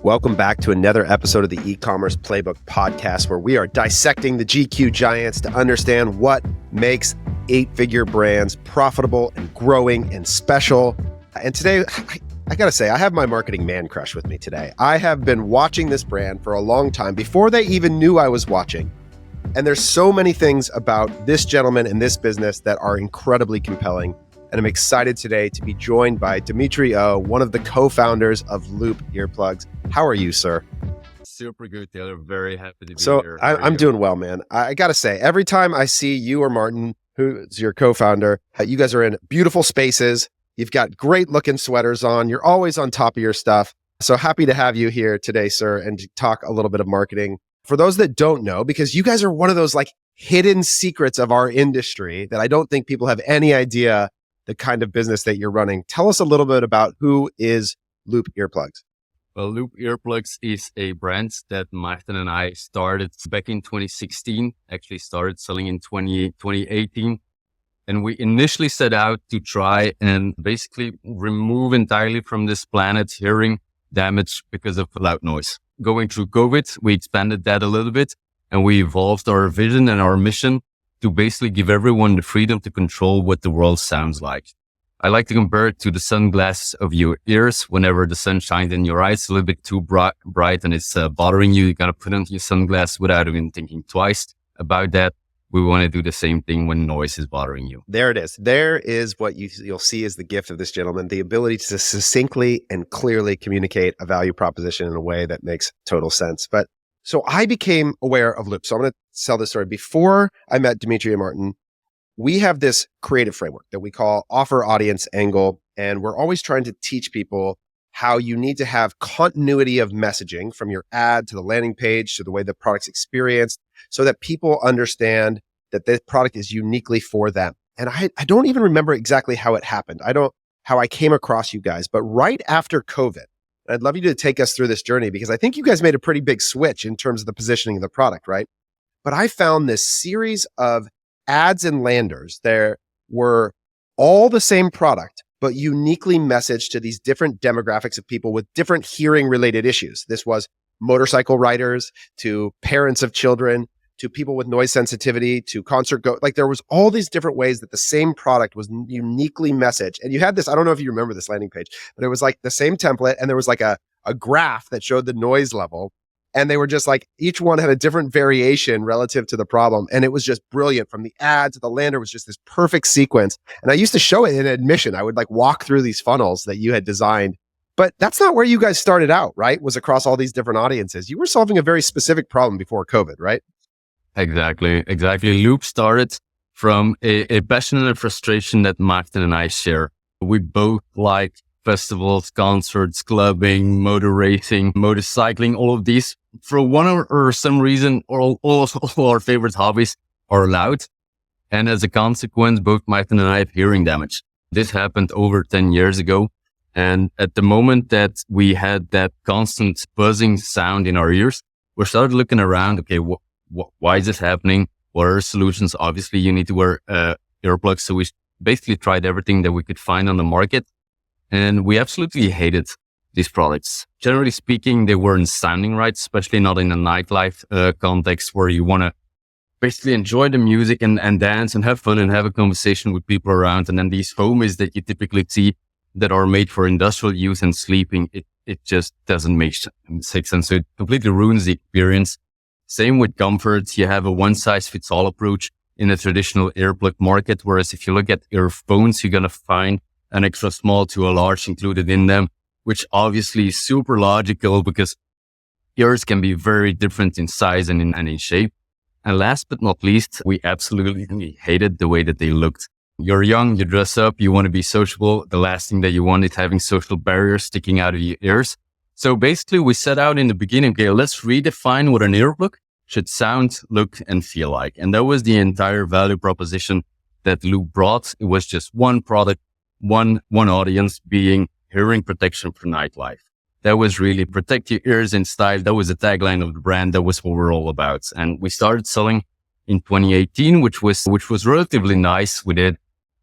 Welcome back to another episode of the eCommerce Playbook Podcast, where we are dissecting the GQ giants to understand what makes eight-figure brands profitable and growing and special. And today, I gotta say, I have my marketing man crush with me today. I have been watching this brand for a long time, before they even knew I was watching. And there's so many things about this gentleman and this business that are incredibly compelling. And I'm excited today to be joined by Dimitri O, one of the co-founders of Loop Earplugs. How are you, sir? Super good, Taylor. Very happy to be So here. I'm doing well, man. I got to say, every time I see you or Martin, who's your co-founder, you guys are in beautiful spaces. You've got great looking sweaters on. You're always on top of your stuff. So happy to have you here today, sir, and to talk a little bit of marketing. For those that don't know, because you guys are one of those like hidden secrets of our industry that I don't think people have any idea the kind of business that you're running. Tell us a little bit about who is Loop Earplugs. Well, Loop Earplugs is a brand that Martin and I started back in 2016, actually started selling in 2018. And we initially set out to try and basically remove entirely from this planet hearing damage because of loud noise. Going through COVID, we expanded that a little bit and we evolved our vision and our mission to basically give everyone the freedom to control what the world sounds like. I like to compare it to the sunglasses of your ears. Whenever the sun shines in your eyes, a little bit too bright and it's bothering you, you gotta put on your sunglasses without even thinking twice about that. We want to do the same thing when noise is bothering you. There it is. There is what you'll see as the gift of this gentleman, the ability to succinctly and clearly communicate a value proposition in a way that makes total sense. But so I became aware of Loop. So I'm going to tell this story. Before I met Dimitri and Martin, we have this creative framework that we call offer audience angle. And we're always trying to teach people how you need to have continuity of messaging from your ad to the landing page to the way the product's experienced so that people understand that this product is uniquely for them. And I don't even remember exactly how it happened. How I came across you guys, but right after COVID, I'd love you to take us through this journey because I think you guys made a pretty big switch in terms of the positioning of the product, right? But I found this series of ads and landers. There were all the same product, but uniquely messaged to these different demographics of people with different hearing related issues. This was motorcycle riders to parents of children, to people with noise sensitivity, to like there was all these different ways that the same product was uniquely messaged. And you had this, I don't know if you remember this landing page, but it was like the same template and there was like a graph that showed the noise level. And they were just like, each one had a different variation relative to the problem. And it was just brilliant. From the ad to the lander was just this perfect sequence. And I used to show it in admission. I would like walk through these funnels that you had designed. But that's not where you guys started out, right? Was across all these different audiences. You were solving a very specific problem before COVID, right? Exactly. Loop started from a passion and a frustration that Martin and I share. We both like festivals, concerts, clubbing, motor racing, motorcycling, all of these. For one or some reason, all our favorite hobbies are loud. And as a consequence, both Martin and I have hearing damage. This happened over 10 years ago. And at the moment that we had that constant buzzing sound in our ears, we started looking around, okay, why is this happening? What are solutions? Obviously, you need to wear earplugs. So we basically tried everything that we could find on the market. And we absolutely hated these products. Generally speaking, they weren't sounding right, especially not in a nightlife context where you want to basically enjoy the music and dance and have fun and have a conversation with people around. And then these homies that you typically see that are made for industrial use and sleeping, it just doesn't make sense. So it completely ruins the experience. Same with comfort. You have a one-size-fits-all approach in a traditional earplug market. Whereas if you look at earphones, you're going to find an extra small to a large included in them, which obviously is super logical because ears can be very different in size and in shape. And last but not least, we absolutely hated the way that they looked. You're young, you dress up, you want to be sociable. The last thing that you want is having social barriers sticking out of your ears. So basically we set out in the beginning, okay, let's redefine what an earplug should sound, look, and feel like. And that was the entire value proposition that Loop brought. It was just one product, one audience, being hearing protection for nightlife. That was really protect your ears in style. That was the tagline of the brand. That was what we're all about. And we started selling in 2018, which was relatively nice. We did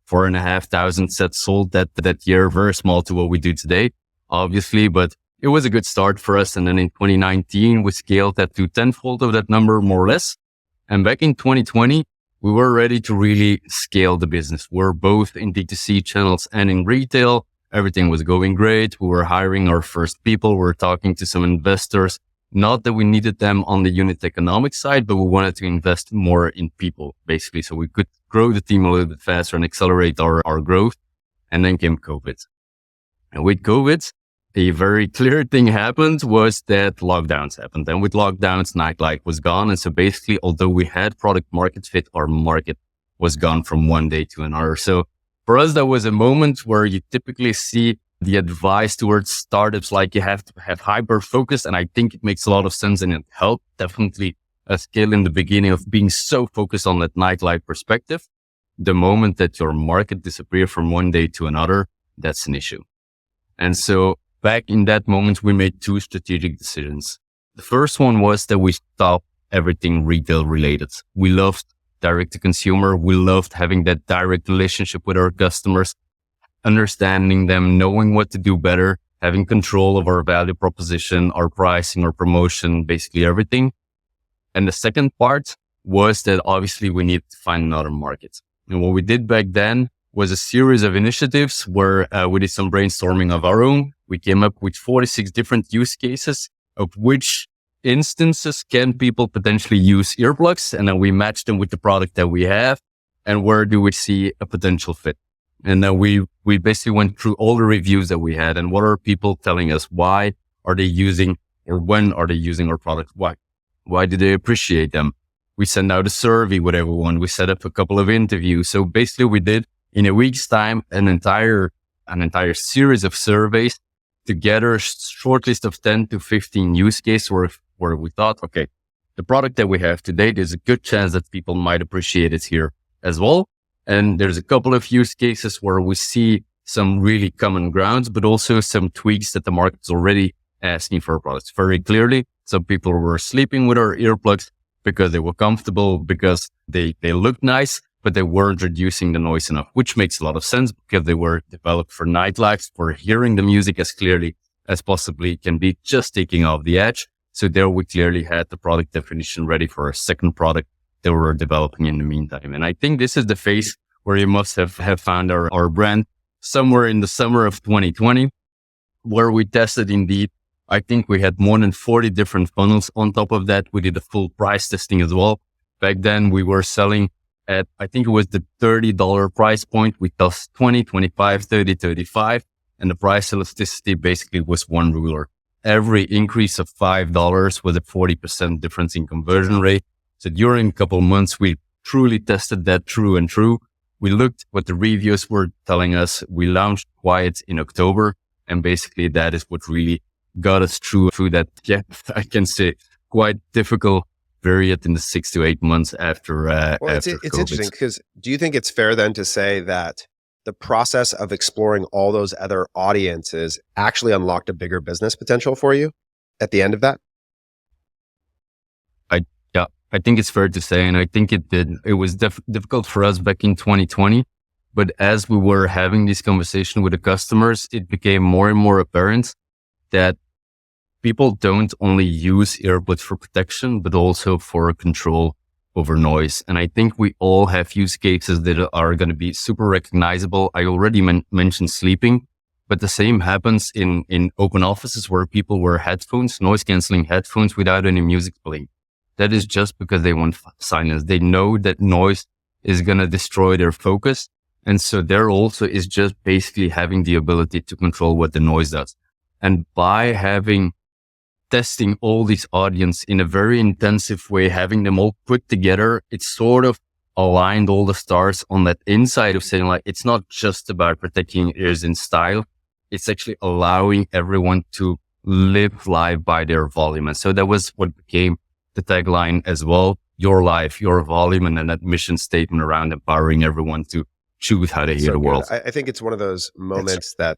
4,500 sets sold that year, very small to what we do today, obviously, but it was a good start for us. And then in 2019, we scaled that to tenfold of that number, more or less. And back in 2020, we were ready to really scale the business. We're both in D2C channels and in retail. Everything was going great. We were hiring our first people. We were talking to some investors. Not that we needed them on the unit economic side, but we wanted to invest more in people, basically, so we could grow the team a little bit faster and accelerate our growth. And then came COVID. And with COVID, a very clear thing happened was that lockdowns happened. And with lockdowns, nightlife was gone. And so basically, although we had product market fit, our market was gone from one day to another. So for us, that was a moment where you typically see the advice towards startups, like you have to have hyper focus. And I think it makes a lot of sense and it helped definitely a scale in the beginning of being so focused on that nightlife perspective. The moment that your market disappears from one day to another, that's an issue. And so back in that moment, we made two strategic decisions. The first one was that we stopped everything retail related. We loved direct to consumer. We loved having that direct relationship with our customers, understanding them, knowing what to do better, having control of our value proposition, our pricing, our promotion, basically everything. And the second part was that obviously we needed to find another market. And what we did back then was a series of initiatives where we did some brainstorming of our own. We came up with 46 different use cases, of which instances can people potentially use earplugs, and then we matched them with the product that we have, and where do we see a potential fit. And then we basically went through all the reviews that we had and what are people telling us, why are they using or when are they using our products, why do they appreciate them. We sent out a survey with everyone. We set up a couple of interviews. So basically we did in a week's time an entire series of surveys to gather a short list of 10 to 15 use cases where we thought, okay, the product that we have today, there's a good chance that people might appreciate it here as well. And there's a couple of use cases where we see some really common grounds, but also some tweaks that the market's already asking for our products. Very clearly, some people were sleeping with our earplugs because they were comfortable, because they looked nice, but they weren't reducing the noise enough, which makes a lot of sense because they were developed for nightlife, for hearing the music as clearly as possibly can be, just taking off the edge. So there we clearly had the product definition ready for a second product that we were developing in the meantime. And I think this is the phase where you must have found our brand somewhere in the summer of 2020, where we tested indeed. I think we had more than 40 different funnels. On top of that, we did a full price testing as well. Back then we were selling at, I think it was the $30 price point. We tossed 20, 25, 30, 35. And the price elasticity basically was one ruler. Every increase of $5 was a 40% difference in conversion rate. So during a couple of months, we truly tested that true and true. We looked what the reviews were telling us. We launched Quiet in October. And basically that is what really got us through that, yeah, I can say quite difficult period in the 6 to 8 months after it's interesting because do you think it's fair then to say that the process of exploring all those other audiences actually unlocked a bigger business potential for you at the end of that? I think it's fair to say, and I think it did. It was difficult for us back in 2020, but as we were having this conversation with the customers, it became more and more apparent that people don't only use earbuds for protection, but also for control over noise. And I think we all have use cases that are going to be super recognizable. I already mentioned sleeping, but the same happens in open offices where people wear headphones, noise canceling headphones without any music playing. That is just because they want silence. They know that noise is going to destroy their focus. And so there also is just basically having the ability to control what the noise does. And by testing all these audience in a very intensive way, having them all put together, it sort of aligned all the stars on that inside of saying like, it's not just about protecting ears in style. It's actually allowing everyone to live life by their volume. And so that was what became the tagline as well. Your life, your volume, and then that mission statement around empowering everyone to choose how they hear the world. I think it's one of those moments that,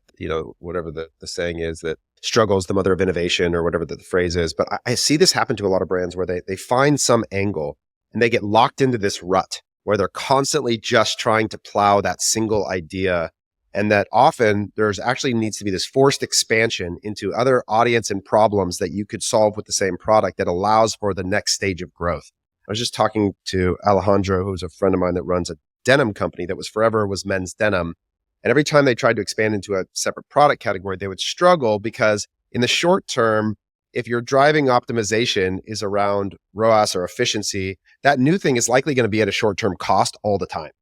whatever the saying is, that struggle is the mother of innovation or whatever the phrase is. But I see this happen to a lot of brands where they find some angle and they get locked into this rut where they're constantly just trying to plow that single idea And that often there's actually needs to be this forced expansion into other audience and problems that you could solve with the same product that allows for the next stage of growth. I was just talking to Alejandro, who's a friend of mine that runs a denim company that was men's denim. And every time they tried to expand into a separate product category, they would struggle because in the short term, if your driving optimization is around ROAS or efficiency, that new thing is likely going to be at a short-term cost all the time.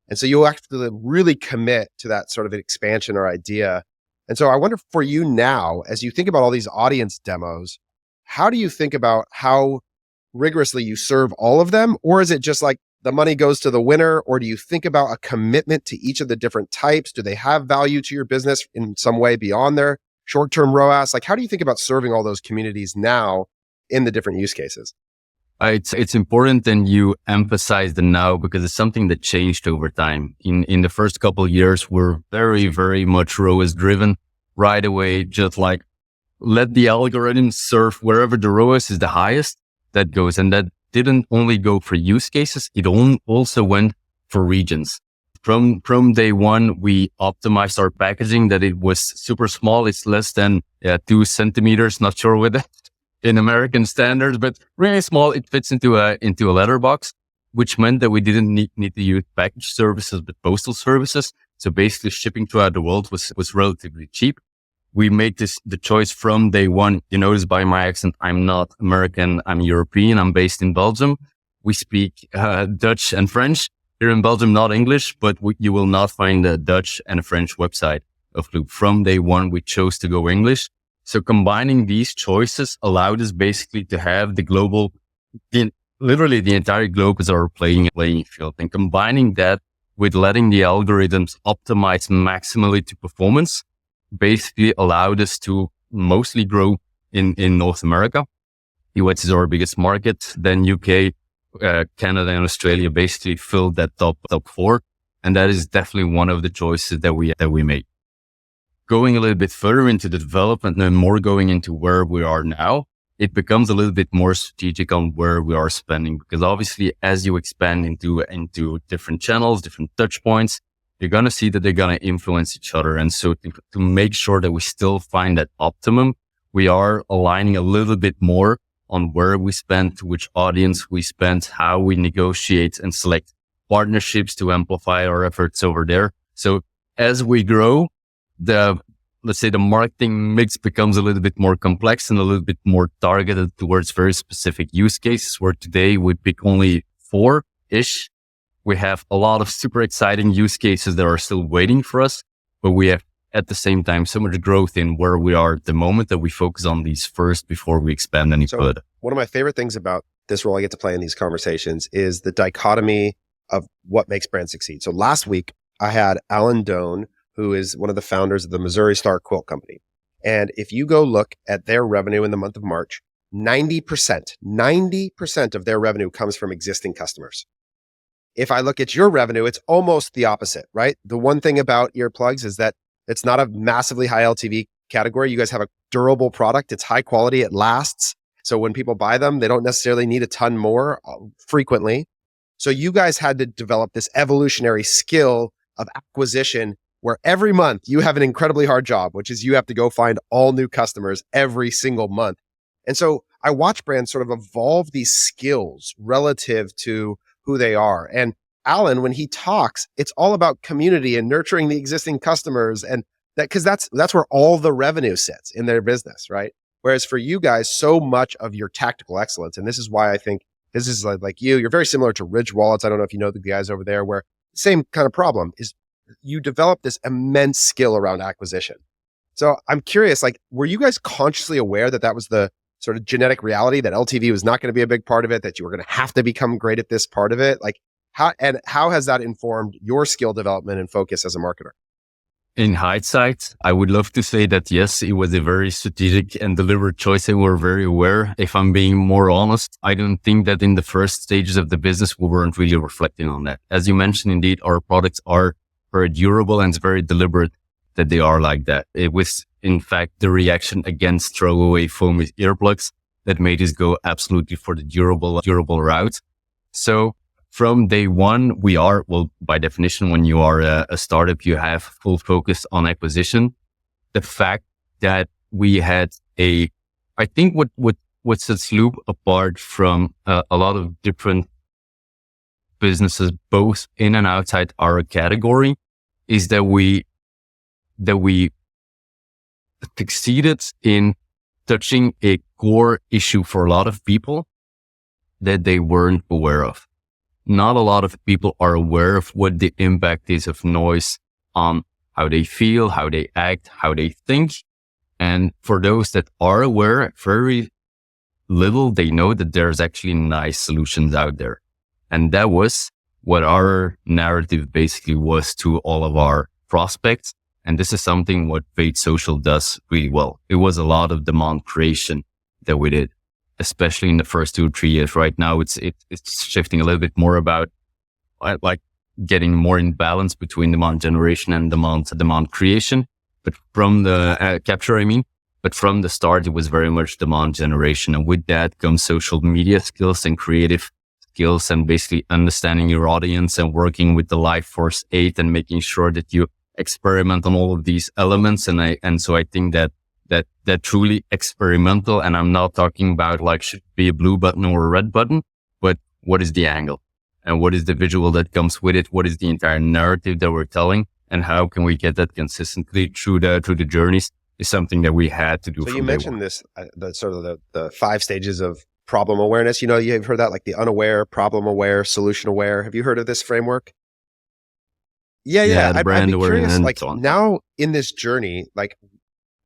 And so you'll have to really commit to that sort of an expansion or idea. And so I wonder for you now, as you think about all these audience demos, how do you think about how rigorously you serve all of them? Or is it just like the money goes to the winner? Or do you think about a commitment to each of the different types? Do they have value to your business in some way beyond their short-term ROAS? Like, how do you think about serving all those communities now in the different use cases? It's important that you emphasize the now because it's something that changed over time. In the first couple of years, we're very, very much ROAS driven right away. Just like let the algorithm serve wherever the ROAS is the highest, that goes. And that didn't only go for use cases. It also went for regions. From day one, we optimized our packaging that it was super small. It's less than 2 centimeters. Not sure with it in American standards, but really small. It fits into a letterbox, which meant that we didn't need to use package services, but postal services. So basically shipping throughout the world was relatively cheap. We made the choice from day one. You notice by my accent, I'm not American. I'm European. I'm based in Belgium. We speak Dutch and French. Here in Belgium, not English, but you will not find a Dutch and a French website of Loop. From day one, we chose to go English. So combining these choices allowed us basically to have literally the entire globe as our playing field. And combining that with letting the algorithms optimize maximally to performance basically allowed us to mostly grow in North America. US is our biggest market. Then UK, Canada and Australia basically filled that top 4. And that is definitely one of the choices that we made. Going a little bit further into the development and more going into where we are now, it becomes a little bit more strategic on where we are spending. Because obviously, as you expand into different channels, different touch points, you're going to see that they're going to influence each other. And so to make sure that we still find that optimum, we are aligning a little bit more on where we spend, which audience we spend, how we negotiate and select partnerships to amplify our efforts over there. So as we grow, let's say the marketing mix becomes a little bit more complex and a little bit more targeted towards very specific use cases, where today we pick only 4-ish. We have a lot of super exciting use cases that are still waiting for us, but we have at the same time so much growth in where we are at the moment that we focus on these first before we expand any further. One of my favorite things about this role I get to play in these conversations is the dichotomy of what makes brands succeed. So last week I had Alan Doan, who is one of the founders of the Missouri Star Quilt Company. And if you go look at their revenue in the month of March, 90% of their revenue comes from existing customers. If I look at your revenue, it's almost the opposite, right? The one thing about earplugs is that it's not a massively high LTV category. You guys have a durable product. It's high quality. It lasts. So when people buy them, they don't necessarily need a ton more frequently. So you guys had to develop this evolutionary skill of acquisition where every month you have an incredibly hard job, which is you have to go find all new customers every single month. And so I watch brands sort of evolve these skills relative to who they are. And Alan, when he talks, it's all about community and nurturing the existing customers, and that because that's where all the revenue sits in their business, right? Whereas for you guys, so much of your tactical excellence, and this is why I think this is like you're very similar to Ridge Wallets. I don't know if you know the guys over there, where same kind of problem is you develop this immense skill around acquisition. So I'm curious, like, were you guys consciously aware that that was the sort of genetic reality, that LTV was not going to be a big part of it, that you were going to have to become great at this part of it? Like, how has that informed your skill development and focus as a marketer? In hindsight, I would love to say that yes, it was a very strategic and deliberate choice and we're very aware. If I'm being more honest, I don't think that in the first stages of the business, we weren't really reflecting on that. As you mentioned, indeed, our products are very durable and it's very deliberate that they are like that. It was, in fact, the reaction against throwaway foam with earplugs that made us go absolutely for the durable route. So from day one, by definition, when you are a startup, you have full focus on acquisition. The fact that we had I think what sets Loop apart from a lot of different businesses, both in and outside our category, is that we succeeded in touching a core issue for a lot of people that they weren't aware of. Not a lot of people are aware of what the impact is of noise on how they feel, how they act, how they think. And for those that are aware, very little they know that there's actually nice solutions out there. And that was what our narrative basically was to all of our prospects. And this is something what Paid Social does really well. It was a lot of demand creation that we did, especially in the first 2 or 3 years. Right now, it's shifting a little bit more about like getting more in balance between demand generation and demand creation. But from the capture, but from the start, it was very much demand generation. And with that comes social media skills and creative skills and basically understanding your audience and working with the Life Force 8 and making sure that you experiment on all of these elements. And so I think that truly experimental, and I'm not talking about like should it be a blue button or a red button, but what is the angle and what is the visual that comes with it? What is the entire narrative that we're telling, and how can we get that consistently through the journeys is something that we had to do. So you mentioned this, the 5 stages of problem awareness. You've heard that, like the unaware, problem aware, solution aware. Have you heard of this framework? Yeah. The brand I'd be curious, awareness, like so on. now in this journey, like,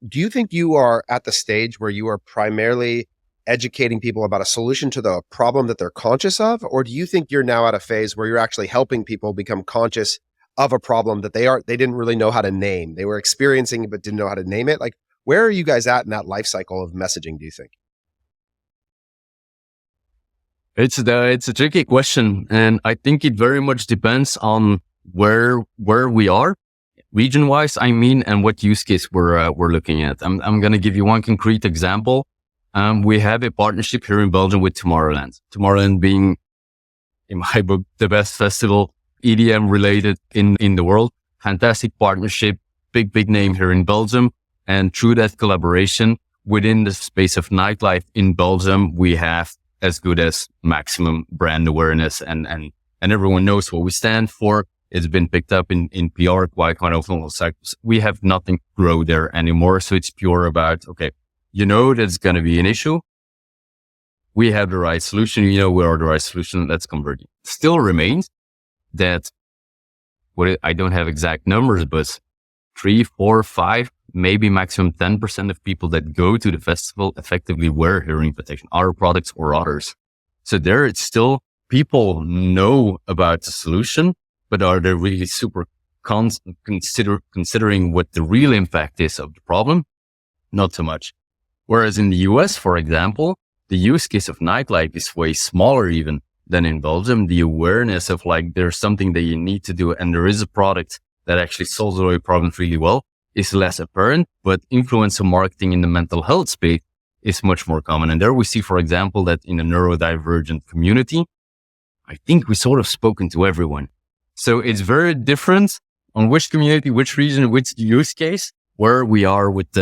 do you think you are at the stage where you are primarily educating people about a solution to the problem that they're conscious of? Or do you think you're now at a phase where you're actually helping people become conscious of a problem that they didn't really know how to name? They were experiencing it, but didn't know how to name it. Like, where are you guys at in that life cycle of messaging, do you think? It's a tricky question. And I think it very much depends on where we are region wise, and what use case we're looking at. I'm going to give you one concrete example. We have a partnership here in Belgium with Tomorrowland. Tomorrowland being, in my book, the best festival EDM related in the world. Fantastic partnership, big name here in Belgium. And through that collaboration within the space of nightlife in Belgium, we have as good as maximum brand awareness and everyone knows what we stand for. It's been picked up in PR quite often. We have nothing to grow there anymore. So it's pure about, okay, that's going to be an issue. We have the right solution. We are the right solution. Let's convert it. Still remains that I don't have exact numbers, but 3, 4, 5, maybe maximum 10% of people that go to the festival effectively wear hearing protection, our products or others. So there it's still people know about the solution, but are they really super considering what the real impact is of the problem? Not so much. Whereas in the US, for example, the use case of nightlife is way smaller even than in Belgium. The awareness of like, there's something that you need to do and there is a product that actually solves all your problems really well is less apparent, but influencer marketing in the mental health space is much more common. And there we see, for example, that in the neurodivergent community, I think we sort of spoken to everyone. So it's very different on which community, which region, which use case, where we are with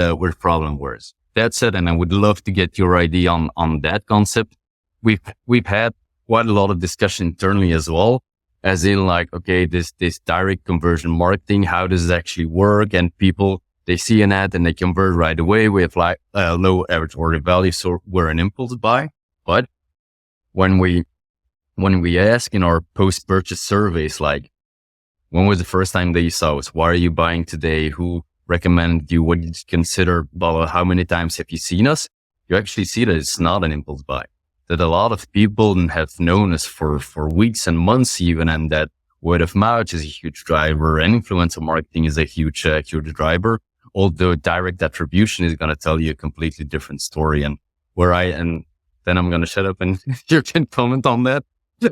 problem words. That said, and I would love to get your idea on that concept. We've had quite a lot of discussion internally as well, as in like, okay, this direct conversion marketing, how does it actually work? And people, they see an ad and they convert right away. We have like low average order value, so we're an impulse buy. But when we ask in our post-purchase surveys, like, when was the first time that you saw us? Why are you buying today? Who recommended you? What did you consider? Blah, blah, how many times have you seen us? You actually see that it's not an impulse buy. That a lot of people have known us for weeks and months even, and that word of mouth is a huge driver and influencer marketing is a huge driver. Although direct attribution is going to tell you a completely different story. And then I'm going to shut up and you can comment on that.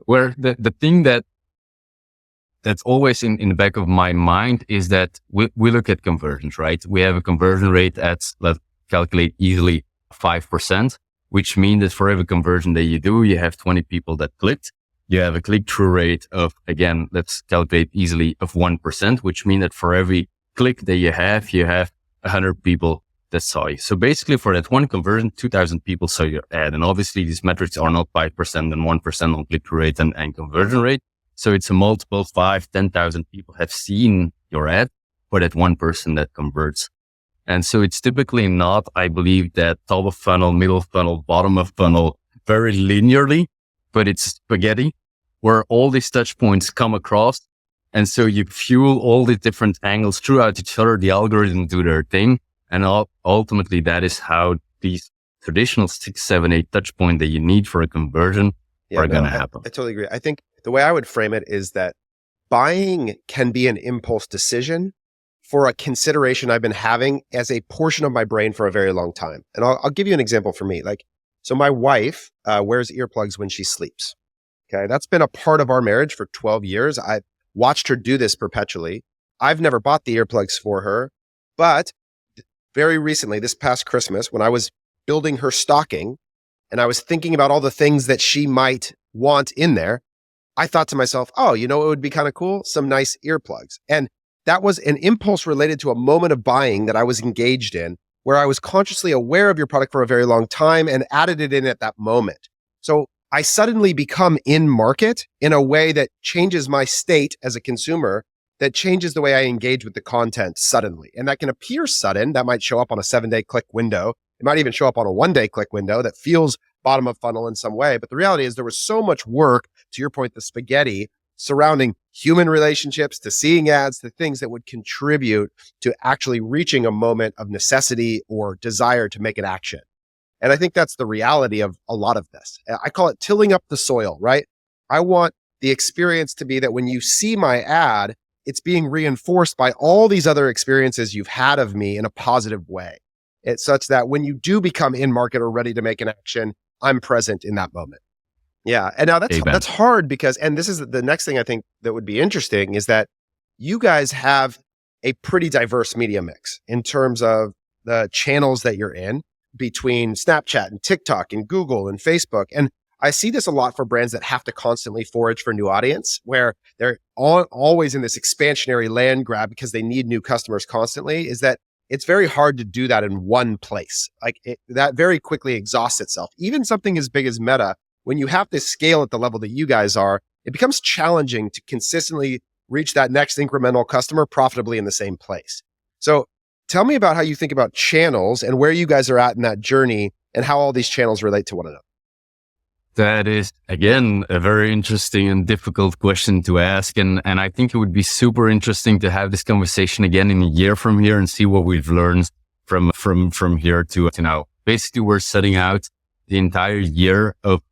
Where the thing that's always in the back of my mind is that we look at conversions, right? We have a conversion rate let's calculate easily 5%, which means that for every conversion that you do, you have 20 people that clicked. you have a click-through rate of, again, let's calculate easily, of 1%, which means that for every click that you have 100 people that saw you. So basically for that one conversion, 2,000 people saw your ad. And obviously these metrics are not 5% and 1% on click-through rate and conversion rate. So it's a multiple 5, 10,000 people have seen your ad for that one person that converts. And so it's typically not, I believe, that top of funnel, middle funnel, bottom of funnel very linearly, but it's spaghetti where all these touch points come across. And so you fuel all the different angles throughout each other. The algorithm do their thing. And ultimately that is how these traditional 6, 7, 8 touch points that you need for a conversion are going to happen. I totally agree. I think the way I would frame it is that buying can be an impulse decision for a consideration I've been having as a portion of my brain for a very long time. And I'll give you an example for me. So my wife wears earplugs when she sleeps. Okay. That's been a part of our marriage for 12 years. I've watched her do this perpetually. I've never bought the earplugs for her, but very recently, this past Christmas, when I was building her stocking and I was thinking about all the things that she might want in there, I thought to myself, oh, it would be kind of cool? Some nice earplugs. And that was an impulse related to a moment of buying that I was engaged in, where I was consciously aware of your product for a very long time and added it in at that moment. So I suddenly become in market in a way that changes my state as a consumer, that changes the way I engage with the content suddenly. And that can appear sudden. That might show up on a 7-day click window. It might even show up on a 1-day click window that feels bottom of funnel in some way. But the reality is there was so much work, to your point, the spaghetti, surrounding human relationships, to seeing ads, to things that would contribute to actually reaching a moment of necessity or desire to make an action. And I think that's the reality of a lot of this. I call it tilling up the soil, right? I want the experience to be that when you see my ad, it's being reinforced by all these other experiences you've had of me in a positive way. It's such that when you do become in market or ready to make an action, I'm present in that moment. Yeah. And now that's hard because, and this is the next thing I think that would be interesting, is that you guys have a pretty diverse media mix in terms of the channels that you're in, between Snapchat and TikTok and Google and Facebook. And I see this a lot for brands that have to constantly forage for new audience, where they're always in this expansionary land grab because they need new customers constantly, is that it's very hard to do that in one place. That very quickly exhausts itself. Even something as big as Meta, when you have to scale at the level that you guys are, it becomes challenging to consistently reach that next incremental customer profitably in the same place. So tell me about how you think about channels and where you guys are at in that journey and how all these channels relate to one another. That is, again, a very interesting and difficult question to ask. And I think it would be super interesting to have this conversation again in a year from here and see what we've learned from here to now. Basically, we're setting out the entire year of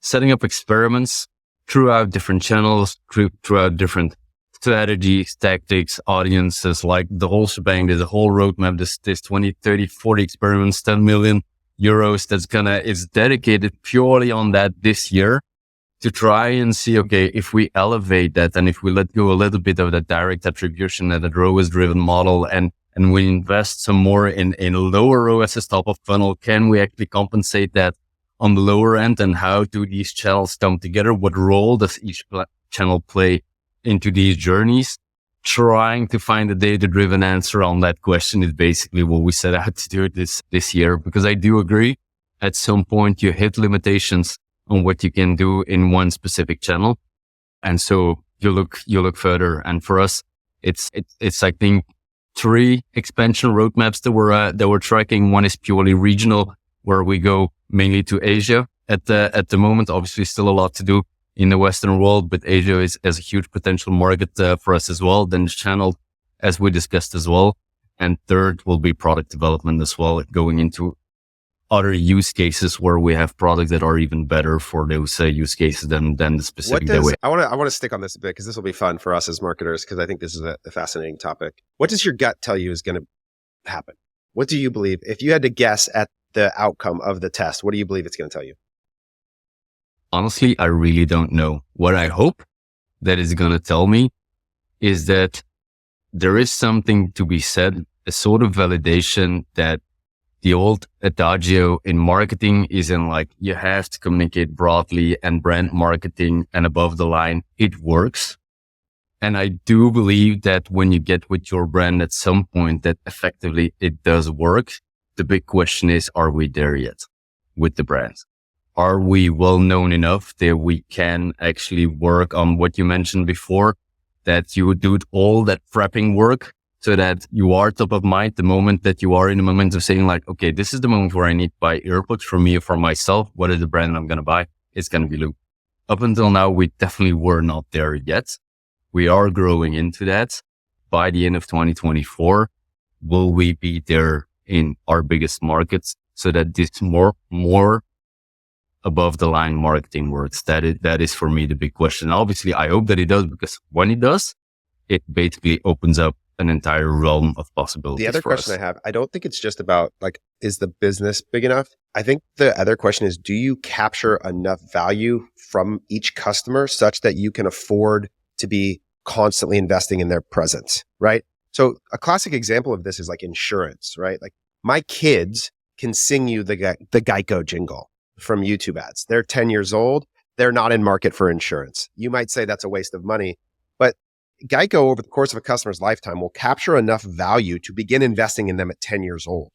setting up experiments throughout different channels, throughout different strategies, tactics, audiences, like the whole shebang. There's a whole roadmap. There's 20, 30, 40 experiments, 10 million euros is dedicated purely on that this year, to try and see, okay, if we elevate that and if we let go a little bit of that direct attribution and that ROAS driven model and we invest some more in lower ROAS as top of funnel, can we actually compensate that on the lower end? And how do these channels come together? What role does each channel play into these journeys? Trying to find a data-driven answer on that question is basically what we set out to do this year, because I do agree at some point you hit limitations on what you can do in one specific channel. And so you look further. And for us, it's I think 3 expansion roadmaps that we're tracking. One is purely regional, where we go mainly to Asia at the moment. Obviously still a lot to do in the Western world, but Asia is a huge potential market for us as well. Then the channel, as we discussed as well. And third will be product development as well, going into other use cases where we have products that are even better for those use cases than the specific way. I want to stick on this a bit because this will be fun for us as marketers, because I think this is a fascinating topic. What does your gut tell you is going to happen? What do you believe? If you had to guess at the outcome of the test, what do you believe it's going to tell you? Honestly, I really don't know. What I hope that is going to tell me is that there is something to be said, a sort of validation that the old adagio in marketing is in like, you have to communicate broadly and brand marketing and above the line, it works. And I do believe that when you get with your brand at some point that effectively it does work. The big question is, are we there yet with the brand? Are we well known enough that we can actually work on what you mentioned before, that you would do all that prepping work so that you are top of mind the moment that you are in the moment of saying like, okay, this is the moment where I need to buy earplugs for me or for myself. What is the brand I'm going to buy? It's going to be Loop. Up until now, we definitely were not there yet. We are growing into that. By the end of 2024, will we be there in our biggest markets so that this more above the line marketing works? That is for me the big question. Obviously, I hope that it does, because when it does, it basically opens up an entire realm of possibilities. The other question I have, I don't think it's just about like, is the business big enough? I think the other question is, do you capture enough value from each customer such that you can afford to be constantly investing in their presence, right? So a classic example of this is like insurance, right? Like my kids can sing you the Geico jingle from YouTube ads. They're 10 years old. They're not in market for insurance. You might say that's a waste of money, but Geico over the course of a customer's lifetime will capture enough value to begin investing in them at 10 years old.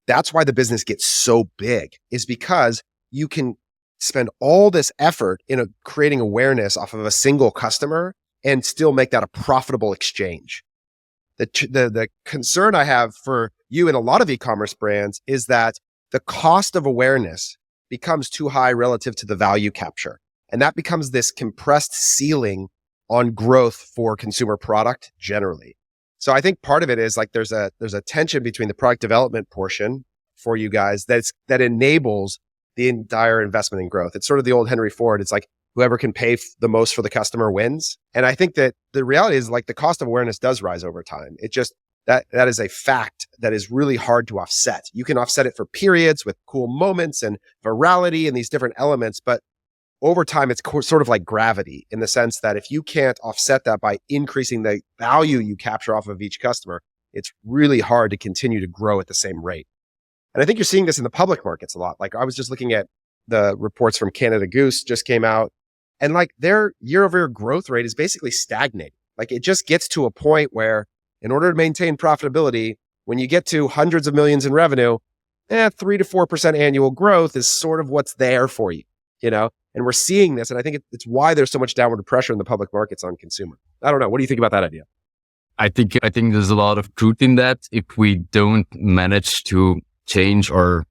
That's why the business gets so big, is because you can spend all this effort in creating awareness off of a single customer and still make that a profitable exchange. The concern I have for you and a lot of e-commerce brands is that the cost of awareness becomes too high relative to the value capture. And that becomes this compressed ceiling on growth for consumer product generally. So I think part of it is like there's a tension between the product development portion for you guys that enables the entire investment in growth. It's sort of the old Henry Ford. It's like whoever can pay the most for the customer wins. And I think that the reality is like the cost of awareness does rise over time. It just, that is a fact that is really hard to offset. You can offset it for periods with cool moments and virality and these different elements, but over time, it's sort of like gravity in the sense that if you can't offset that by increasing the value you capture off of each customer, it's really hard to continue to grow at the same rate. And I think you're seeing this in the public markets a lot. Like I was just looking at the reports from Canada Goose just came out, and like their year-over-year growth rate is basically stagnating. Like it just gets to a point where in order to maintain profitability, when you get to hundreds of millions in revenue, 3 to 4% annual growth is sort of what's there for you, you know? And we're seeing this. And I think it's why there's so much downward pressure in the public markets on consumer. I don't know. What do you think about that idea? I think there's a lot of truth in that. If we don't manage to change our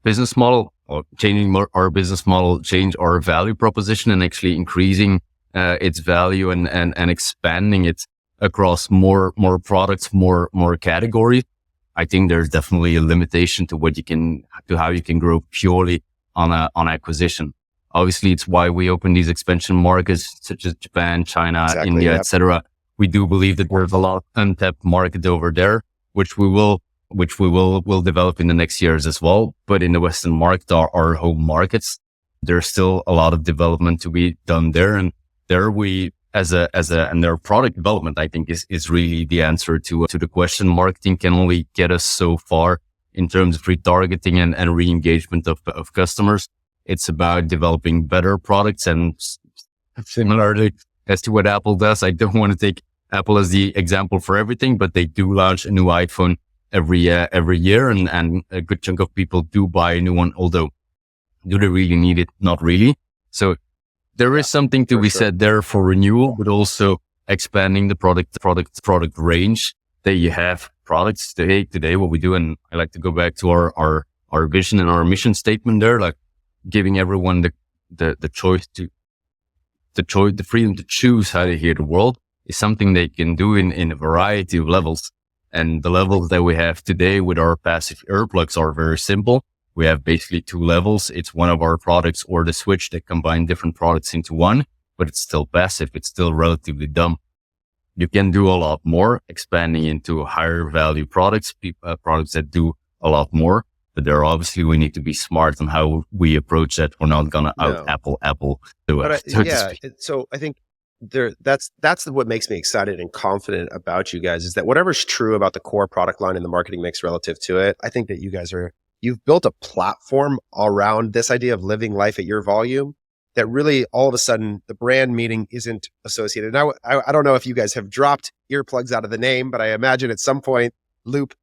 business model or changing our business model, change our value proposition and actually increasing its value and expanding it across more products, more categories, I think there's definitely a limitation to how you can grow purely on acquisition. Obviously, it's why we open these expansion markets such as Japan, China, India, etc. We do believe that there's a lot of untapped market over there, which we will develop in the next years as well. But in the Western market, our home markets, there's still a lot of development to be done there. And there we, and their product development, I think is really the answer to the question. Marketing can only get us so far in terms of retargeting and re-engagement of customers. It's about developing better products, and similarly as to what Apple does, I don't want to take Apple as the example for everything, but they do launch a new iPhone every year, and a good chunk of people do buy a new one, although do they really need it? Not really. So there is something to be said there for renewal, but also expanding the product range that you have products today, what we do. And I like to go back to our vision and our mission statement there, like giving everyone the choice the freedom to choose how they hear the world is something they can do in a variety of levels. And the levels that we have today with our passive earplugs are very simple. We have basically 2 levels. It's one of our products or the switch that combine different products into one, but it's still passive. It's still relatively dumb. You can do a lot more, expanding into higher value products, products that do a lot more. But there obviously we need to be smart on how we approach that. We're not going to out Apple do it. So I think that's what makes me excited and confident about you guys, is that whatever's true about the core product line and the marketing mix relative to it, I think that you guys are you've built a platform around this idea of living life at your volume that really all of a sudden the brand meaning isn't associated. Now, I don't know if you guys have dropped earplugs out of the name, but I imagine at some point Loop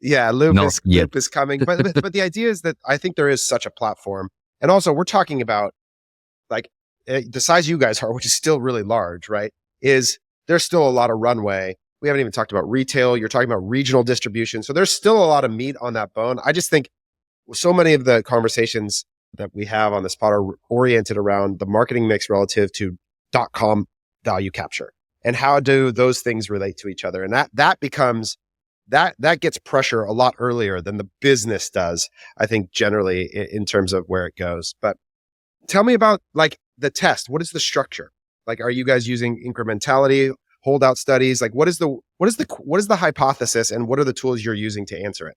is coming. But the idea is that I think there is such a platform. And also we're talking about like the size you guys are, which is still really large, right? Is there's still a lot of runway. We haven't even talked about retail. You're talking about regional distribution. So there's still a lot of meat on that bone. I just think so many of the conversations that we have on this pod are oriented around the marketing mix relative to .com value capture and how do those things relate to each other. And that becomes, that gets pressure a lot earlier than the business does, I think generally in terms of where it goes. But tell me about like the test. What is the structure? Like, are you guys using incrementality, holdout studies? Like what is the hypothesis and what are the tools you're using to answer it?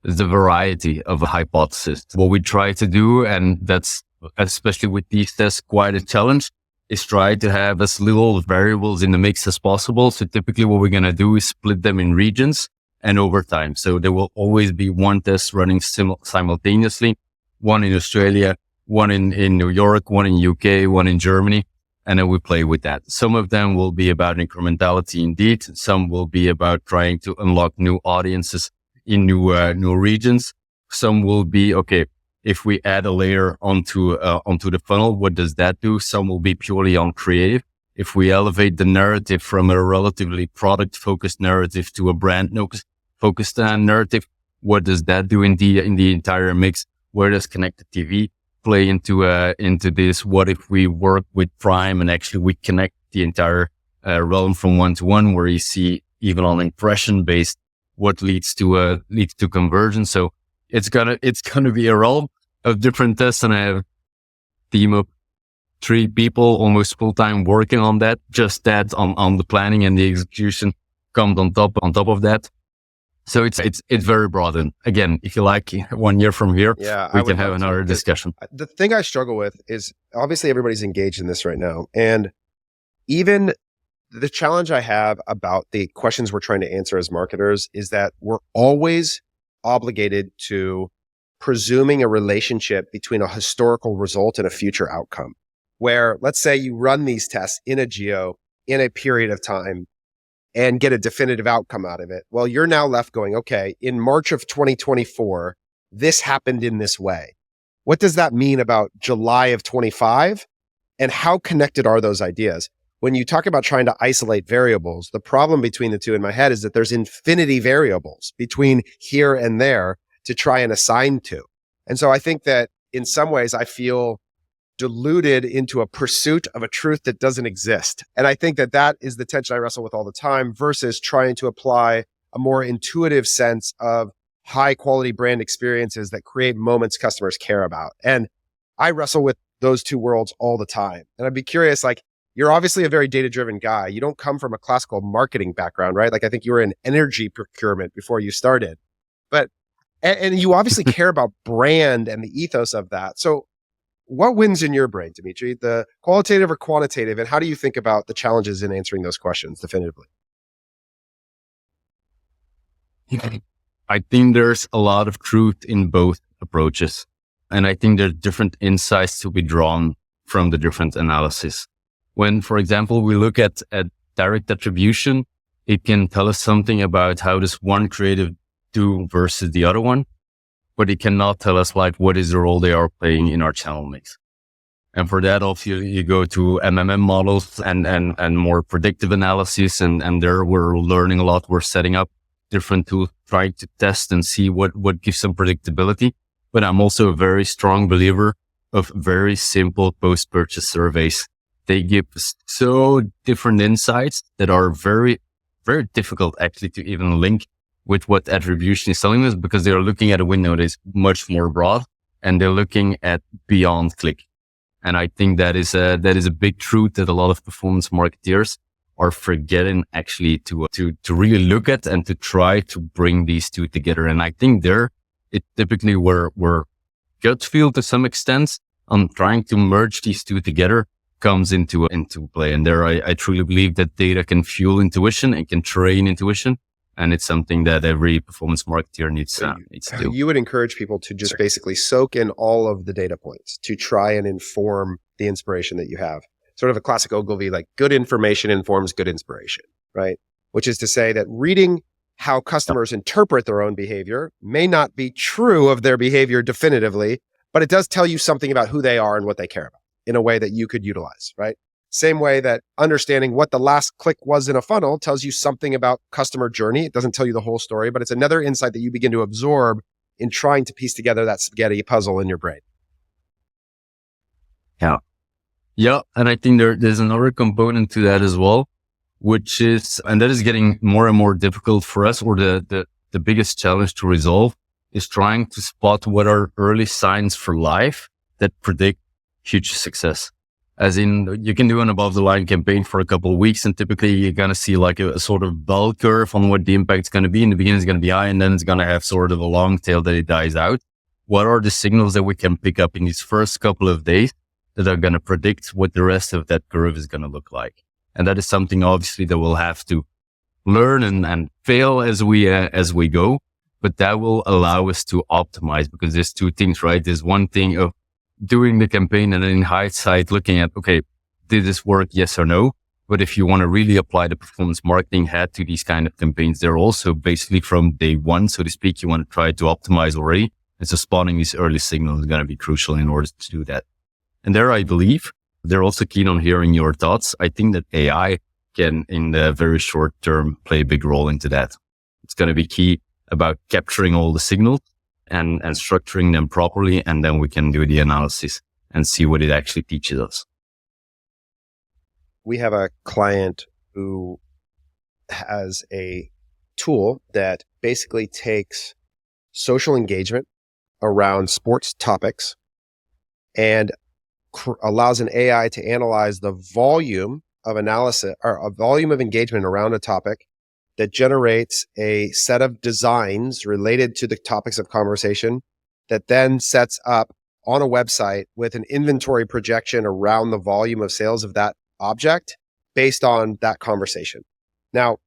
The variety of a hypothesis. What we try to do, and that's especially with these tests quite a challenge, is try to have as little variables in the mix as possible. So typically what we're going to do is split them in regions and over time. So there will always be one test running simultaneously, one in Australia, one in New York, one in UK, one in Germany. And then we play with that. Some of them will be about incrementality indeed. Some will be about trying to unlock new audiences in new regions. Some will be, okay, if we add a layer onto the funnel, what does that do? Some will be purely on creative. If we elevate the narrative from a relatively product focused narrative to a brand focused narrative, what does that do in the entire mix? Where does connected TV play into this? What if we work with Prime and actually we connect the entire realm from one to one, where you see even on impression based what leads to conversion. So it's gonna be a realm of different tests, and I have a team of 3 people almost full time working on that. Just that on the planning and the execution comes on top of that. So it's very broad. And again, if you like 1 year from here, we can have another discussion. The thing I struggle with is obviously everybody's engaged in this right now, and even the challenge I have about the questions we're trying to answer as marketers is that we're always obligated to presuming a relationship between a historical result and a future outcome. Where let's say you run these tests in a geo in a period of time and get a definitive outcome out of it. Well, you're now left going, okay, in March of 2024, this happened in this way. What does that mean about July of 25? And how connected are those ideas? When you talk about trying to isolate variables, the problem between the two in my head is that there's infinity variables between here and there to try and assign to. And so I think that in some ways I feel diluted into a pursuit of a truth that doesn't exist. And I think that that is the tension I wrestle with all the time versus trying to apply a more intuitive sense of high quality brand experiences that create moments customers care about. And I wrestle with those two worlds all the time. And I'd be curious, like, you're obviously a very data-driven guy. You don't come from a classical marketing background, right? Like, I think you were in energy procurement before you started. But, and you obviously care about brand and the ethos of that. So what wins in your brain, Dimitri? The qualitative or quantitative? And how do you think about the challenges in answering those questions definitively? I think there's a lot of truth in both approaches. And I think there's different insights to be drawn from the different analysis. When, for example, we look at direct attribution, it can tell us something about how does one creative do versus the other one, but it cannot tell us like what is the role they are playing in our channel mix. And for that, obviously, you go to MMM models and more predictive analysis, and there we're learning a lot. We're setting up different tools, trying to test and see what gives some predictability. But I'm also a very strong believer of very simple post-purchase surveys. They give so different insights that are very, very difficult actually to even link with what attribution is telling us, because they are looking at a window that is much more broad and they're looking at beyond click. And I think that is a big truth that a lot of performance marketeers are forgetting actually to really look at and to try to bring these two together. And I think it typically we're gut feel to some extent on trying to merge these two together comes into play. And there I truly believe that data can fuel intuition and can train intuition, And it's something that every performance marketer needs to do. You would encourage people to just basically soak in all of the data points to try and inform the inspiration that you have. Sort of a classic Ogilvy, like good information informs good inspiration, right? Which is to say that reading how customers interpret their own behavior may not be true of their behavior definitively, but it does tell you something about who they are and what they care about in a way that you could utilize, right? Same way that understanding what the last click was in a funnel tells you something about customer journey. It doesn't tell you the whole story, but it's another insight that you begin to absorb in trying to piece together that spaghetti puzzle in your brain. Yeah. And I think there's another component to that as well, which is, and that is getting more and more difficult for us, or the biggest challenge to resolve is trying to spot what are early signs for life that predict future success. As in, you can do an above the line campaign for a couple of weeks, and typically you're going to see like a sort of bell curve on what the impact is going to be. In the beginning, it's going to be high, and then it's going to have sort of a long tail that it dies out. What are the signals that we can pick up in these first couple of days that are going to predict what the rest of that curve is going to look like? And that is something obviously that we'll have to learn and fail as we go, but that will allow us to optimize, because there's two things, right? There's one thing of doing the campaign and then in hindsight looking at, okay, did this work? Yes or no? But if you want to really apply the performance marketing hat to these kind of campaigns, they're also basically from day one, so to speak, you want to try to optimize already. And so spotting these early signals is going to be crucial in order to do that. And there, I believe they're also keen on hearing your thoughts. I think that AI can, in the very short term, play a big role into that. It's going to be key about capturing all the signals and structuring them properly. And then we can do the analysis and see what it actually teaches us. We have a client who has a tool that basically takes social engagement around sports topics and allows an AI to analyze the volume of analysis or a volume of engagement around a topic that generates a set of designs related to the topics of conversation that then sets up on a website with an inventory projection around the volume of sales of that object based on that conversation. Now,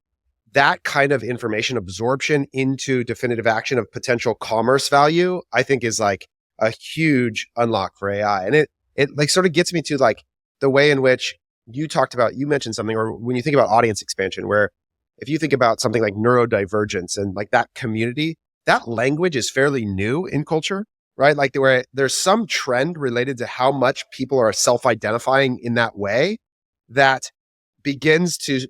that kind of information absorption into definitive action of potential commerce value, I think is like a huge unlock for AI. And it like sort of gets me to like the way in which you mentioned something, or when you think about audience expansion, where if you think about something like neurodivergence and like that community, that language is fairly new in culture, right? Like where there's some trend related to how much people are self-identifying in that way that begins to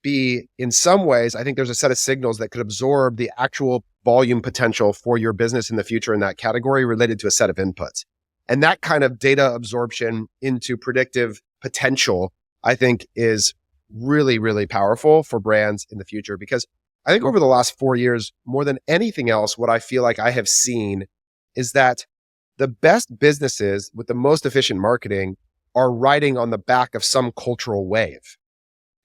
be, in some ways, I think there's a set of signals that could absorb the actual volume potential for your business in the future in that category related to a set of inputs. And that kind of data absorption into predictive potential, I think, is really, really powerful for brands in the future. Because I think over the last 4 years, more than anything else, what I feel like I have seen is that the best businesses with the most efficient marketing are riding on the back of some cultural wave.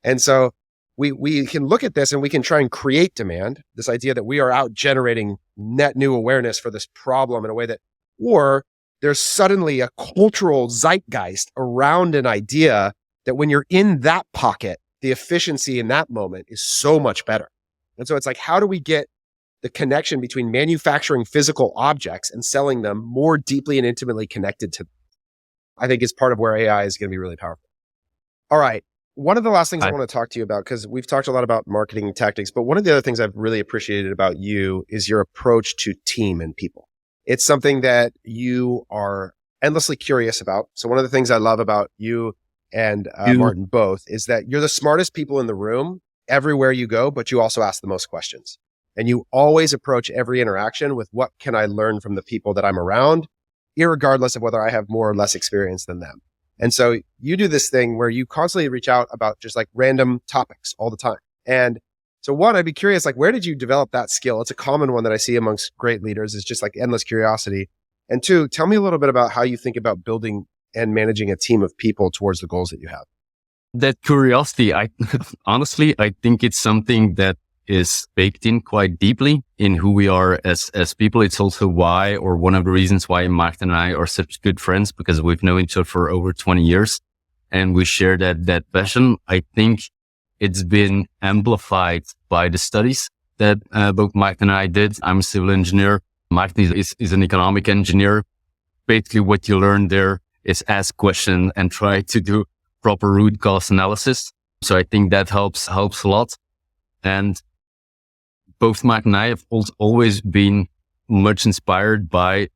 And so we can look at this and we can try and create demand, this idea that we are out generating net new awareness for this problem in a way that, or there's suddenly a cultural zeitgeist around an idea that when you're in that pocket, the efficiency in that moment is so much better. And so it's like, how do we get the connection between manufacturing physical objects and selling them more deeply and intimately connected to them? I think is part of where AI is going to be really powerful. All right. One of the last things I want to talk to you about, because we've talked a lot about marketing tactics, but one of the other things I've really appreciated about you is your approach to team and people. It's something that you are endlessly curious about. So one of the things I love about you and Martin both is that you're the smartest people in the room everywhere you go, but you also ask the most questions. And you always approach every interaction with what can I learn from the people that I'm around, irregardless of whether I have more or less experience than them. And so you do this thing where you constantly reach out about just like random topics all the time. And so one, I'd be curious, like, where did you develop that skill? It's a common one that I see amongst great leaders is just like endless curiosity. And two, tell me a little bit about how you think about building and managing a team of people towards the goals that you have. That curiosity, honestly, I think it's something that is baked in quite deeply in who we are as people. It's also why, or one of the reasons why Martin and I are such good friends, because we've known each other for over 20 years and we share that passion. I think it's been amplified by the studies that both Mike and I did. I'm a civil engineer. Mike is an economic engineer. Basically, what you learn there is ask questions and try to do proper root cause analysis. So I think that helps a lot. And both Mike and I have always been much inspired by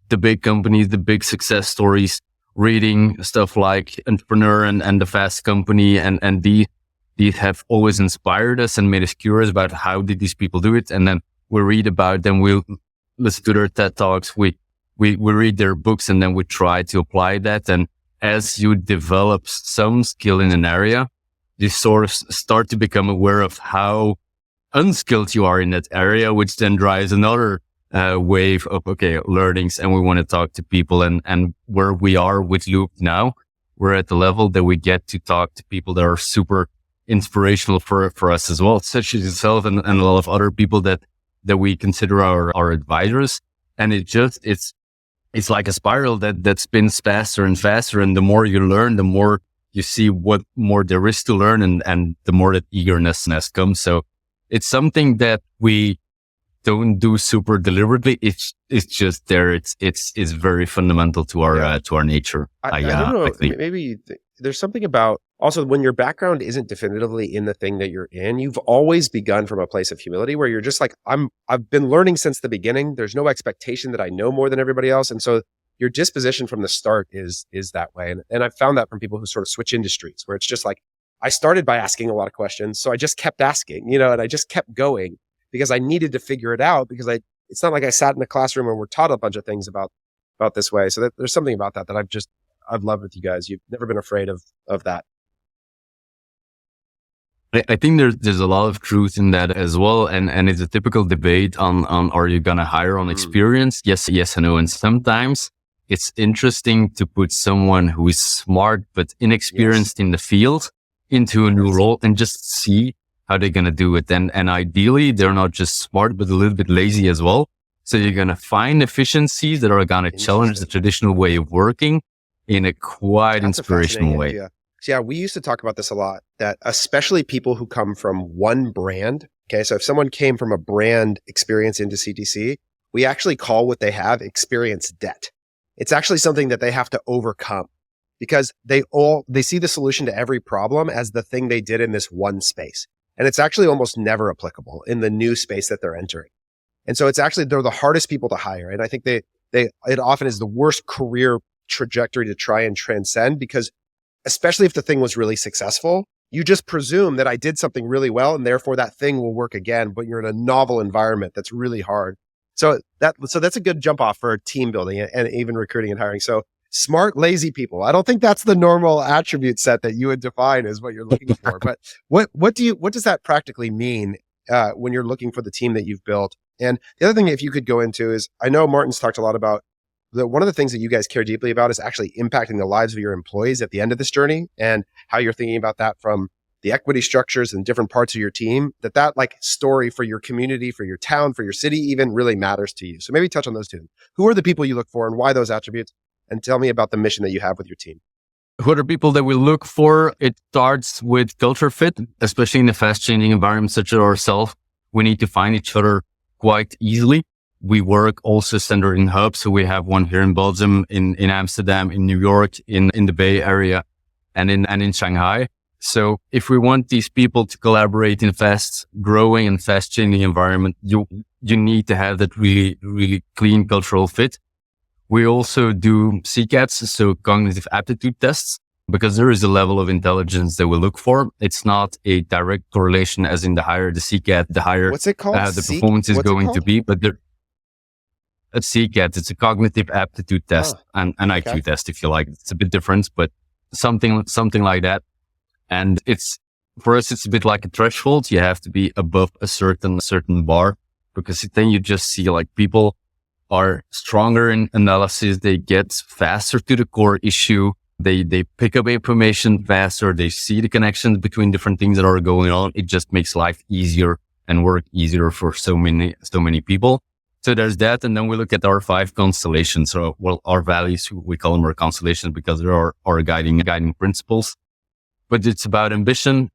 the big companies, the big success stories, reading stuff like Entrepreneur and The Fast Company. And these have always inspired us and made us curious about how did these people do it. And then we read about them. We'll listen to their TED Talks. We read their books, and then we try to apply that. And as you develop some skill in an area, you sort of start to become aware of how unskilled you are in that area, which then drives another wave of, learnings. And we want to talk to people, and where we are with Loop now, we're at the level that we get to talk to people that are super inspirational for us as well, such as yourself and a lot of other people that we consider our advisors. And it's like a spiral that spins faster and faster. And the more you learn, the more you see what more there is to learn, and the more that eagerness comes. So it's something that we don't do super deliberately. It's just there. It's very fundamental to our nature. I don't know. Maybe there's something about also when your background isn't definitively in the thing that you're in, you've always begun from a place of humility where you're just like, I've been learning since the beginning. There's no expectation that I know more than everybody else. And so your disposition from the start is that way. And I've found that from people who sort of switch industries, where it's just like, I started by asking a lot of questions. So I just kept asking, and I just kept going because I needed to figure it out, because it's not like I sat in a classroom and were taught a bunch of things about this way. So there's something about that I've loved with you guys. You've never been afraid of that. I think there's a lot of truth in that as well. And it's a typical debate on are you going to hire on experience? Yes and no. And sometimes it's interesting to put someone who is smart but inexperienced in the field into a new role and just see how they're going to do it. And ideally, they're not just smart, but a little bit lazy as well. So you're going to find efficiencies that are going to challenge the traditional way of working in a quite inspirational way. Idea. So yeah, we used to talk about this a lot, that especially people who come from one brand. Okay. So if someone came from a brand experience into CTC, we actually call what they have experience debt. It's actually something that they have to overcome, because they see the solution to every problem as the thing they did in this one space. And it's actually almost never applicable in the new space that they're entering. And so they're the hardest people to hire. And I think it often is the worst career trajectory to try and transcend, because especially if the thing was really successful, you just presume that I did something really well and therefore that thing will work again, but you're in a novel environment that's really hard. So that's a good jump off for team building and even recruiting and hiring. So smart, lazy people. I don't think that's the normal attribute set that you would define as what you're looking for. But what does that practically mean when you're looking for the team that you've built? And the other thing, if you could go into, is I know Martin's talked a lot about one of the things that you guys care deeply about is actually impacting the lives of your employees at the end of this journey, and how you're thinking about that from the equity structures and different parts of your team, that like story for your community, for your town, for your city even really matters to you. So maybe touch on those two. Who are the people you look for and why those attributes? And tell me about the mission that you have with your team. Who are the people that we look for? It starts with culture fit, especially in a fast changing environment such as ourselves. We need to find each other quite easily. We work also centered in hubs. So we have one here in Belgium, in Amsterdam, in New York, in the Bay Area, and in Shanghai. So if we want these people to collaborate in fast growing and fast changing environment, you need to have that really, really clean cultural fit. We also do CCATs, so cognitive aptitude tests, because there is a level of intelligence that we look for. It's not a direct correlation, as in the higher the CCAT, the higher what's it called? The performance is going to be. But a CCAT, it's a cognitive aptitude test and an IQ test, if you like. It's a bit different, but something like that. And for us, it's a bit like a threshold. You have to be above a certain bar, because then you just see like people are stronger in analysis. They get faster to the core issue. They pick up information faster. They see the connections between different things that are going on. It just makes life easier and work easier for so many people. So there's that. And then we look at our 5 constellations. So, our values, we call them our constellations because they're our guiding principles. But it's about ambition.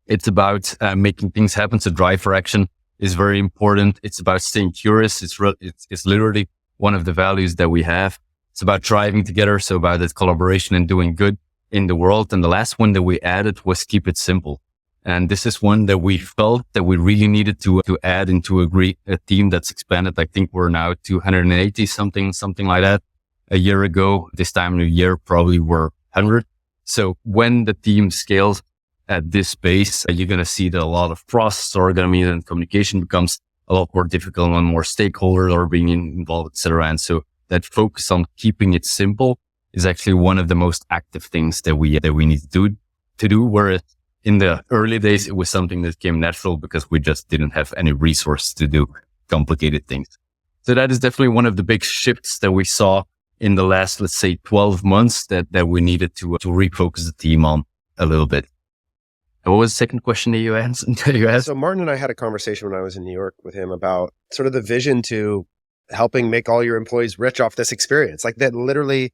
It's about making things happen. So drive for action. is very important. It's about staying curious. It's literally one of the values that we have. It's about driving together. So about that collaboration and doing good in the world. And the last one that we added was keep it simple. And this is one that we felt that we really needed to add into a team that's expanded. I think we're now 280 something like that. A year ago, this time of the year, probably were 100. So when the team scales at this pace, you're going to see that a lot of process origami and communication becomes a lot more difficult when more stakeholders are being involved, etc. And so that focus on keeping it simple is actually one of the most active things that we need to do. Whereas in the early days, it was something that came natural because we just didn't have any resource to do complicated things. So that is definitely one of the big shifts that we saw in the last, let's say, 12 months that we needed to refocus the team on a little bit. And what was the second question that you asked? So Martin and I had a conversation when I was in New York with him about sort of the vision to helping make all your employees rich off this experience. Like that literally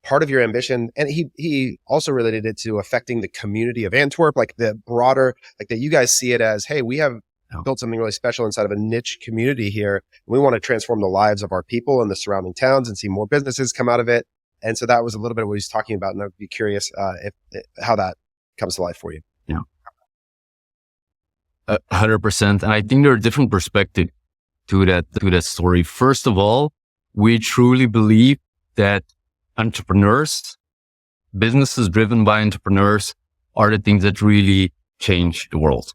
part of your ambition. And he also related it to affecting the community of Antwerp, like the broader, like that you guys see it as, hey, we have built something really special inside of a niche community here. We want to transform the lives of our people and the surrounding towns and see more businesses come out of it. And so that was a little bit of what he's talking about. And I'd be curious how that comes to life for you. Yeah. 100%. And I think there are different perspectives to that story. First of all, we truly believe that entrepreneurs, businesses driven by entrepreneurs are the things that really change the world.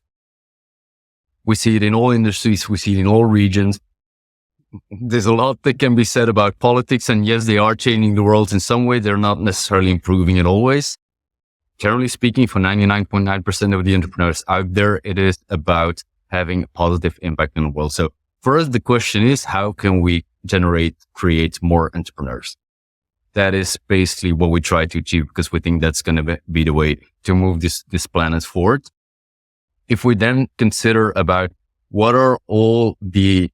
We see it in all industries. We see it in all regions. There's a lot that can be said about politics. And yes, they are changing the world in some way. They're not necessarily improving it always. Generally speaking, for 99.9% of the entrepreneurs out there, it is about having a positive impact in the world. So for us, the question is, how can we create more entrepreneurs? That is basically what we try to achieve because we think that's going to be the way to move this planet forward. If we then consider about what are all the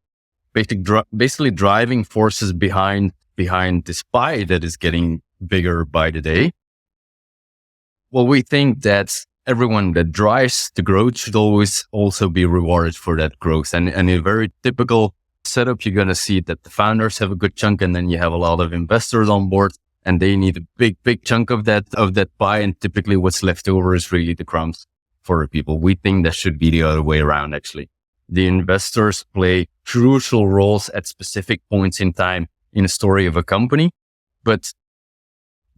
basically driving forces behind this pie that is getting bigger by the day, well, we think that everyone that drives the growth should always also be rewarded for that growth. And in a very typical setup, you're going to see that the founders have a good chunk and then you have a lot of investors on board and they need a big chunk of that pie. And typically what's left over is really the crumbs for the people. We think that should be the other way around, actually. The investors play crucial roles at specific points in time in a story of a company, but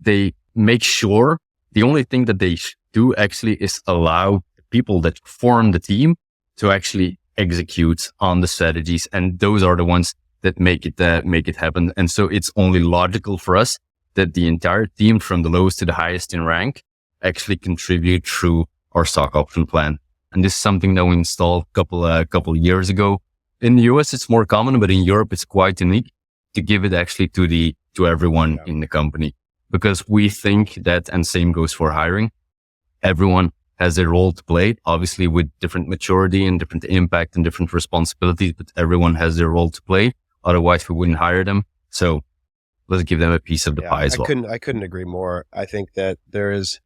they make sure the only thing that they do actually is allow the people that form the team to actually execute on the strategies. And those are the ones that make it happen. And so it's only logical for us that the entire team from the lowest to the highest in rank actually contribute through our stock option plan. And this is something that we installed a couple years ago. In the US, it's more common, but in Europe, it's quite unique to give it actually to everyone in the company. Because we think that, and same goes for hiring, everyone has a role to play, obviously with different maturity and different impact and different responsibilities, but everyone has their role to play. Otherwise, we wouldn't hire them. So let's give them a piece of the pie as well. I couldn't agree more. I think that there is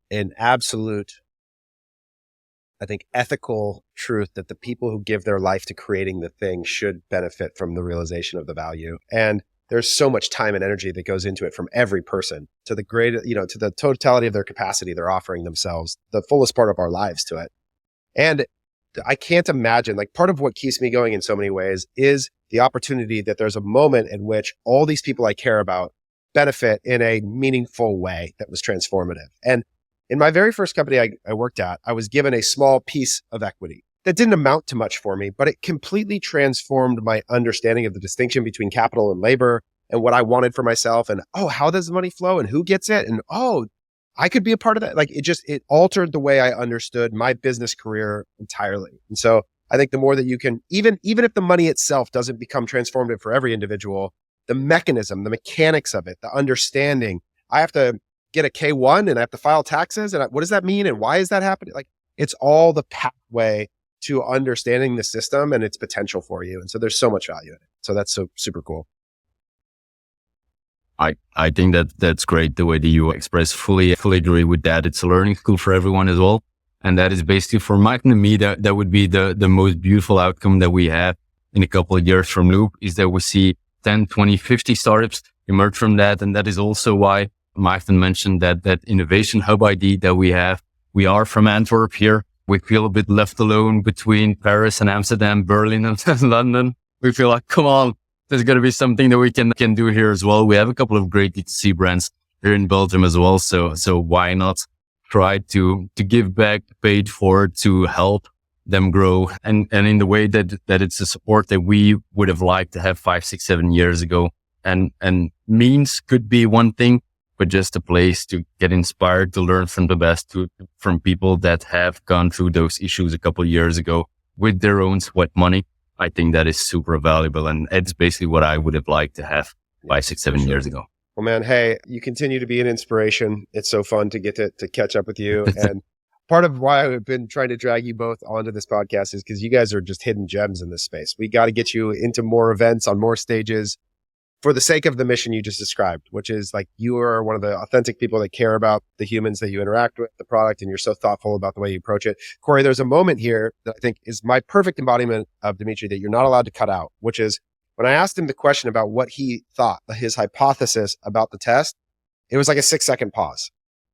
an absolute, ethical truth that the people who give their life to creating the thing should benefit from the realization of the value. And there's so much time and energy that goes into it from every person to the to the totality of their capacity. They're offering themselves the fullest part of our lives to it. And I can't imagine, part of what keeps me going in so many ways is the opportunity that there's a moment in which all these people I care about benefit in a meaningful way that was transformative. And in my very first company I worked at, I was given a small piece of equity that didn't amount to much for me, but it completely transformed my understanding of the distinction between capital and labor and what I wanted for myself. And, how does the money flow and who gets it? And, I could be a part of that. It altered the way I understood my business career entirely. And so I think the more that you can, even if the money itself doesn't become transformative for every individual, the mechanism, the mechanics of it, the understanding, I have to get a K-1 and I have to file taxes. And what does that mean? And why is that happening? It's all the pathway to understanding the system and its potential for you. And so there's so much value in it. So that's so super cool. I think that's great the way that you express. Fully agree with that. It's a learning school for everyone as well. And that is basically for Mike and me, that would be the most beautiful outcome that we have in a couple of years from Loop, is that we see 10, 20, 50 startups emerge from that. And that is also why Mike mentioned that innovation hub ID that we have. We are from Antwerp here. We feel a bit left alone between Paris and Amsterdam, Berlin and London. We feel like, come on, there's got to be something that we can do here as well. We have a couple of great D2C brands here in Belgium as well. So why not try to give back, paid for, to help them grow, and in the way that it's a support that we would have liked to have 5, 6, 7 years ago. And means could be one thing, but just a place to get inspired, to learn from the best, from people that have gone through those issues a couple of years ago with their own sweat money. I think that is super valuable. And it's basically what I would have liked to have 5, 6, 7 years ago. Well, man, hey, you continue to be an inspiration. It's so fun to get to catch up with you. And part of why I've been trying to drag you both onto this podcast is because you guys are just hidden gems in this space. We got to get you into more events on more stages for the sake of the mission you just described, which is like you are one of the authentic people that care about the humans that you interact with, the product, and you're so thoughtful about the way you approach it. Corey, there's a moment here that I think is my perfect embodiment of Dimitri that you're not allowed to cut out, which is when I asked him the question about what he thought, his hypothesis about the test, it was like a 6-second pause.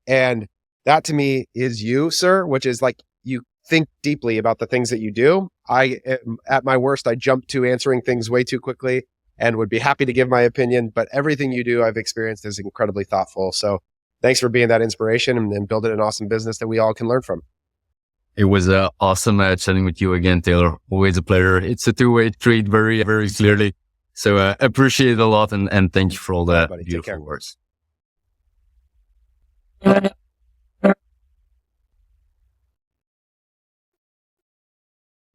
And that to me is you, sir, which is like you think deeply about the things that you do. At my worst, I jump to answering things way too quickly and would be happy to give my opinion. But everything you do, I've experienced is incredibly thoughtful. So thanks for being that inspiration and building an awesome business that we all can learn from. It was awesome chatting with you again, Taylor. Always a pleasure. It's a two-way street, very, very clearly. So appreciate it a lot, and thank you for all the beautiful words.